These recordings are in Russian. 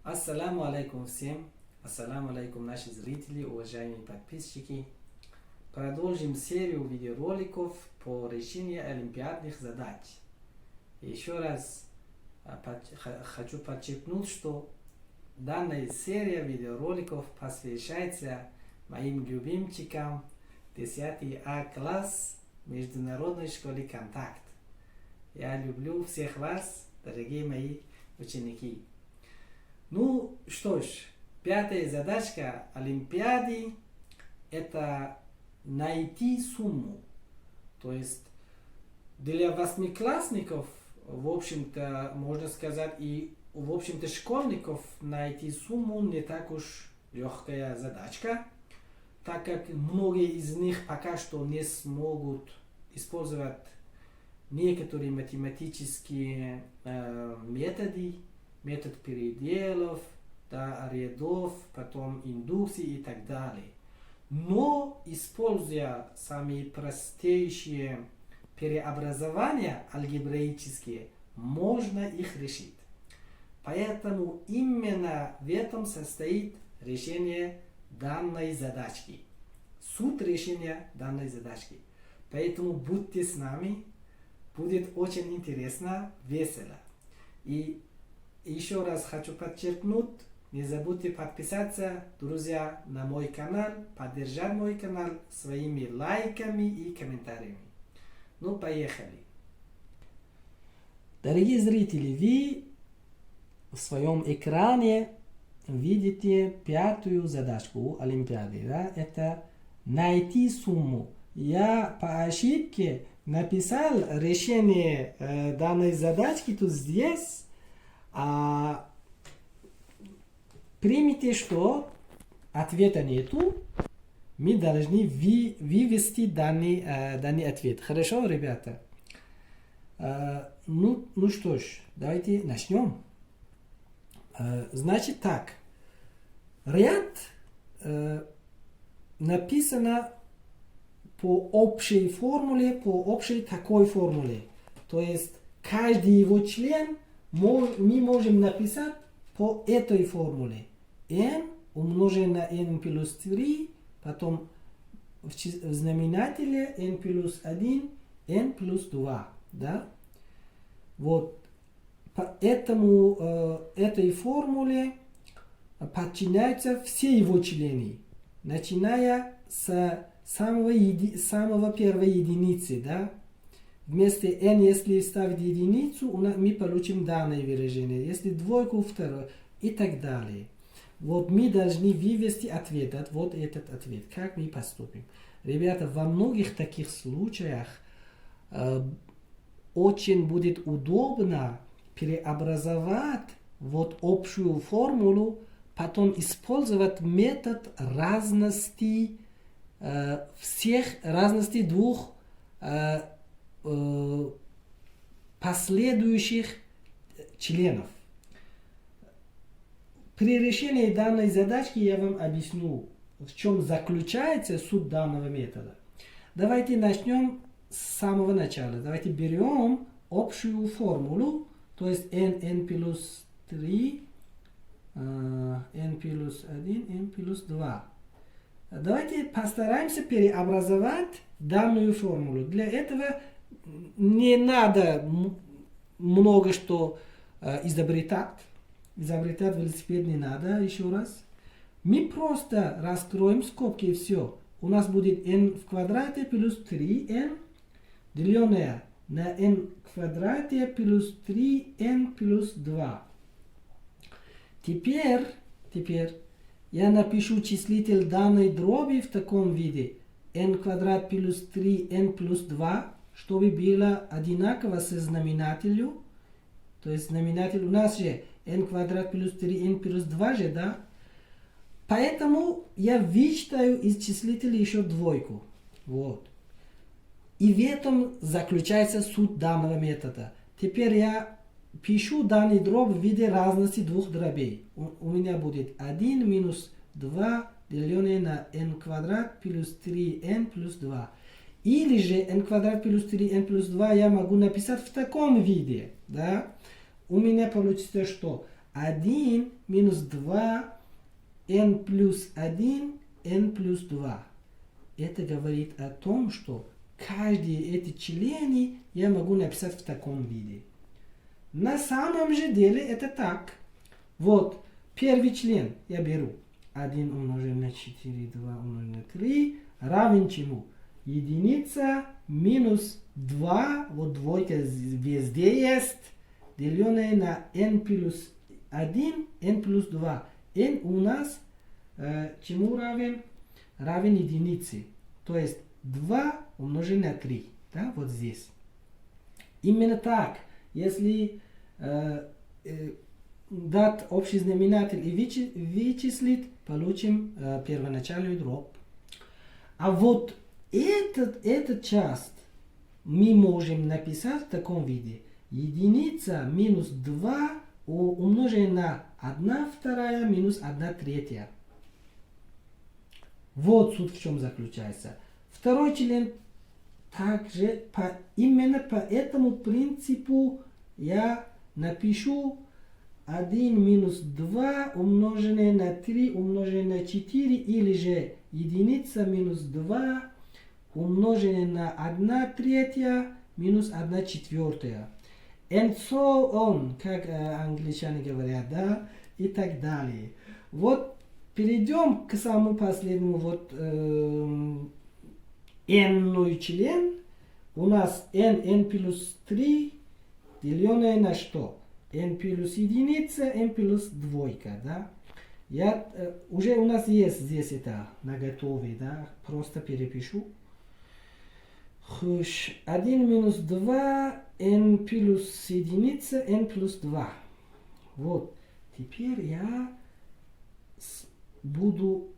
Ассаламу алейкум всем. Ассаламу алейкум наши зрители, уважаемые подписчики. Продолжим серию видеороликов по решению олимпиадных задач. Еще раз хочу подчеркнуть, что данная серия видеороликов посвящается моим любимчикам 10 А класс Международной школы «Контакт». Я люблю всех вас, дорогие мои ученики. Ну что ж, пятая задачка Олимпиады – это найти сумму. То есть для восьмиклассников, в общем-то, можно сказать, и в общем-то школьников найти сумму не так уж легкая задачка, так как многие из них пока что не смогут использовать некоторые математические методы, метод переделов, рядов, потом индукции и так далее. Но, используя самые простейшие преобразования алгебраические, можно их решить. Поэтому именно в этом состоит решение данной задачки. Суть решения данной задачки. Поэтому будьте с нами, будет очень интересно, весело. И еще раз хочу подчеркнуть, не забудьте подписаться, друзья, на мой канал, поддержать мой канал своими лайками и комментариями. Ну, поехали. Дорогие зрители, вы в своем экране видите пятую задачку Олимпиады. Да? Это найти сумму. Я по ошибке написал решение данной задачки тут здесь. Примите, что ответа нету, мы должны вывести данный ответ. Хорошо, ребята? Ну что ж, давайте начнем. Значит так, ряд написано по общей формуле, по общей такой формуле. То есть каждый его член мы можем написать по этой формуле. n умножить на n плюс 3, потом в знаменателе n плюс 1, n плюс 2. Да? Вот. По этой формуле подчиняются все его члены, начиная с самого первой единицы. Да? Вместо n, если ставить единицу, мы получим данное выражение. Если двойку, второе и так далее. Вот мы должны вывести ответ, вот этот ответ. Как мы поступим? Ребята, во многих таких случаях очень будет удобно преобразовать вот общую формулу, потом использовать метод разности разности двух последующих членов. При решении данной задачки я вам объясню, в чем заключается суть данного метода. Давайте начнем с самого начала. Давайте берем общую формулу, то есть n плюс 3, n плюс 1, n плюс 2. Давайте постараемся преобразовать данную формулу. Для этого не надо много что изобретать. Изобретать велосипед не надо, еще раз. Мы просто раскроем скобки и все. У нас будет n в квадрате плюс 3n, деленное на n в квадрате плюс 3n плюс 2. Теперь я напишу числитель данной дроби в таком виде. n квадрат плюс 3n плюс 2, чтобы было одинаково со знаменателем. То есть знаменатель у нас же n квадрат плюс 3n плюс 2 же, да? Поэтому я вычитаю из числителя еще двойку. Вот. И в этом заключается суть данного метода. Теперь я пишу данный дробь в виде разности двух дробей. У меня будет 1 минус 2 деленное на n квадрат плюс 3n плюс 2. Или же n квадрат плюс 3n плюс 2 я могу написать в таком виде. Да? У меня получится что? 1 минус 2 n плюс 1 n плюс 2. Это говорит о том, что каждые эти члены я могу написать в таком виде. На самом же деле это так. Вот, первый член я беру. 1 умножить на 4, 2 умножить на 3 равен чему? Единица минус 2, вот двойка везде есть, деленное на n плюс 1, n плюс 2. n у нас чему равен? Равен единице. То есть 2 умножить на 3. Да, вот здесь. Именно так. Если дать общий знаменатель и вычислить, получим первоначальную дробь. А вот эту часть мы можем написать в таком виде. Единица минус 2 умножить на 1 вторая минус 1 третья. Вот суть в чем заключается. Второй член также именно по этому принципу я напишу 1 минус 2 умноженное на 3 умноженное на 4 или же единица минус 2 умноженное на 1 третья минус 1 четвертая. And so on, как англичане говорят, да, и так далее. Вот перейдем к самому последнему, вот n член. У нас n плюс 3 деленное на что? n плюс единица, n плюс двойка, да? Уже у нас есть здесь это наготове, да? Просто перепишу. 1 минус 2, n плюс единица, n плюс 2. Вот. Теперь я буду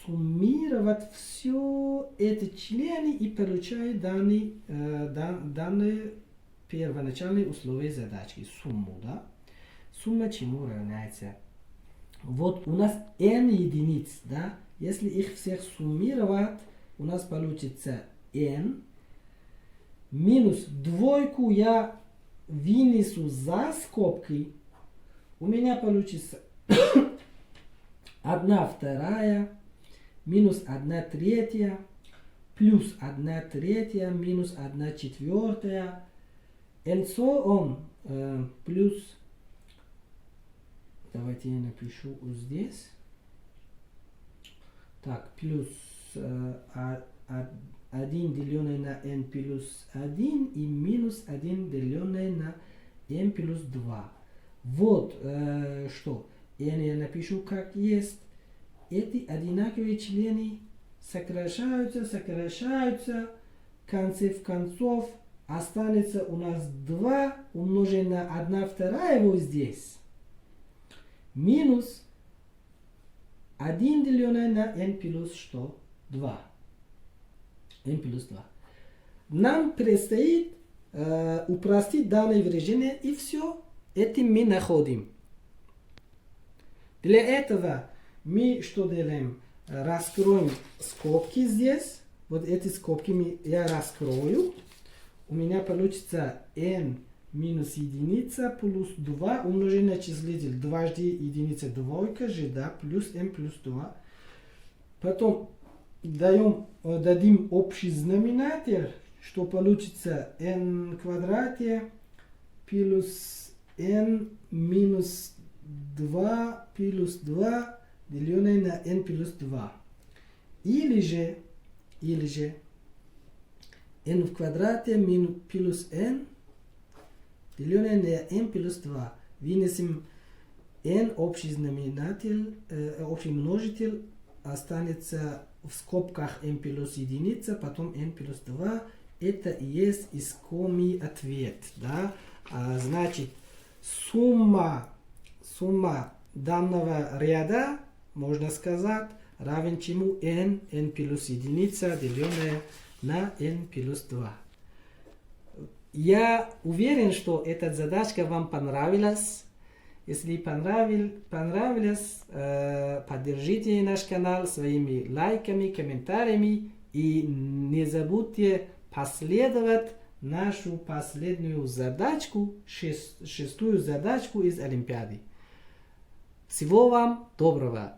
суммировать все эти члены и получаю данные первоначальные условия задачки, сумму, да? Сумма чему равняется? Вот у нас n единиц, да? Если их всех суммировать, у нас получится n. Минус двойку я вынесу за скобки. У меня получится 1 вторая минус 1 третья плюс 1 третья минус 1 четвертая. And so on. Плюс, давайте я напишу здесь. Так, плюс 1 деленное на n плюс 1 и минус 1 деленное на n плюс 2. Вот что. n я напишу как есть. Эти одинаковые члены сокращаются. В конце концов останется у нас 2 умножить на 1 вторая вот здесь. Минус 1 деленное на n плюс что? 2. n плюс 2. Нам предстоит упростить данное выражение, и все. Этим мы находим. Для этого мы что делаем? Раскроем скобки здесь. Вот эти скобки я раскрою. У меня получится n минус единица плюс 2 умножить на числитель. Дважды единица двойка же, да, плюс n плюс 2. Потом дадим общий знаменатель, что получится n в квадрате плюс n минус 2 плюс 2 деленное на n плюс 2. Или же n в квадрате минус плюс n деленное на n плюс 2. Вынесем n общий знаменатель, общий множитель, останется в скобках n плюс единица, потом n плюс 2. Это и есть искомый ответ. Да? Значит, сумма данного ряда, можно сказать, равен чему n плюс единица, деленное на n плюс 2. Я уверен, что эта задачка вам понравилась. Если понравилось, поддержите наш канал своими лайками, комментариями и не забудьте последовать нашу последнюю задачку, шестую задачку из Олимпиады. Всего вам доброго!